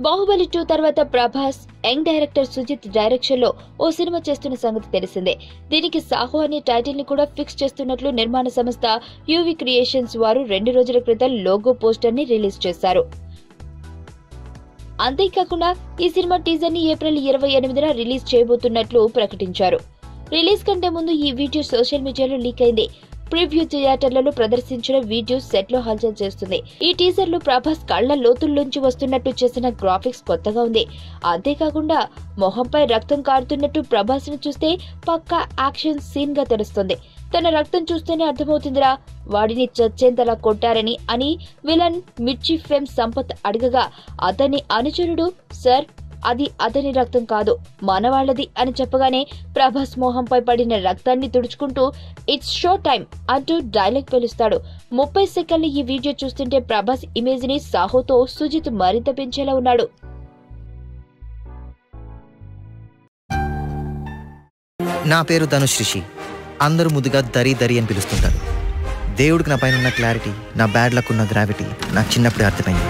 బాహుబలి 2 తర్వాత Prabhas young director Sujeeth direction లో ఓ సినిమా చేస్తున్న సంగతి తెలిసిందే. దీనికి సాహో అనే టైటిల్ ని కూడా ఫిక్స్ చేస్తున్నట్లు నిర్మాణ సంస్థ యూవి క్రియేషన్స్ వారు 2 రోజుల క్రితం లోగో పోస్టర్ ని రిలీజ్ చేశారు. అంతేకాకుండా ఈ సినిమా టీజర్ ని ఏప్రిల్ 28న రిలీజ్ చేయబోతున్నట్లు ప్రకటించారు. రిలీజ్ కంటే ముందు ఈ వీడియో సోషల్ మీడియాలో లీక్ అయింది. ప్రివ్యూ థియేటర్లలో ప్రదర్శించిన వీడియో సెట్ లో హల్చల్ చేస్తుంది. ఈ టీజర్ లో ప్రభాస్ కళ్ల లోతుల్లోంచి వస్తున్నట్టు చేసిన గ్రాఫిక్స్ కొత్తగా ఉంది. అంతేకాకుండా మొహంపై రక్తం కారుతున్నట్టు ప్రభాస్ ను చూస్తే పక్కా యాక్షన్ సీన్ గా తెలుస్తుంది. తన రక్తం చూస్తేనే అర్థమవుతుందిరా, వాడిని చచ్చేంతలా కొట్టారని అని విలన్ మిర్చి ఫేమ్ సంపత్ అడగగా అతని అనుచరుడు సార్ అది అతని రక్తం కాదు మనవాళ్లది అని చెప్పగానే ప్రభాస్ మోహంపై పడిన రక్తాన్ని తుడుచుకుంటూ ఇట్స్ షో టైం అంటూ డైలాగ్ పిలుస్తాడు. 30 సెకండ్ల ఈ వీడియో చూస్తుంటే ప్రభాస్ ఇమేజ్ ని సాహోతో సుజిత్ మరింత పెంచేలా ఉన్నాడు. నా పేరు ధనుష్ రిషి. అందరూ ముద్దుగా దరి దరి అని పిలుస్తుంటారు. దేవుడికి నా పైన ఉన్న క్లారిటీ, నా బ్యాడ్ లక్ ఉన్న గ్రావిటీ నాకు చిన్నప్పుడే అర్థమైంది.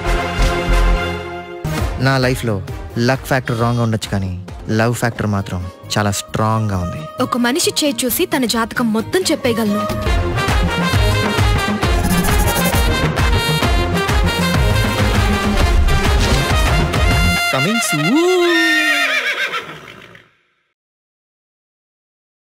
నా లైఫ్లో లక్ ఫ్యాక్టర్ రాంగ్ గా ఉండొచ్చు, కానీ లవ్ ఫ్యాక్టర్ మాత్రం చాలా స్ట్రాంగ్ గా ఉంది. ఒక మనిషి చేయి చూసి తన జాతకం మొత్తం చెప్పేయగలను. Coming soon.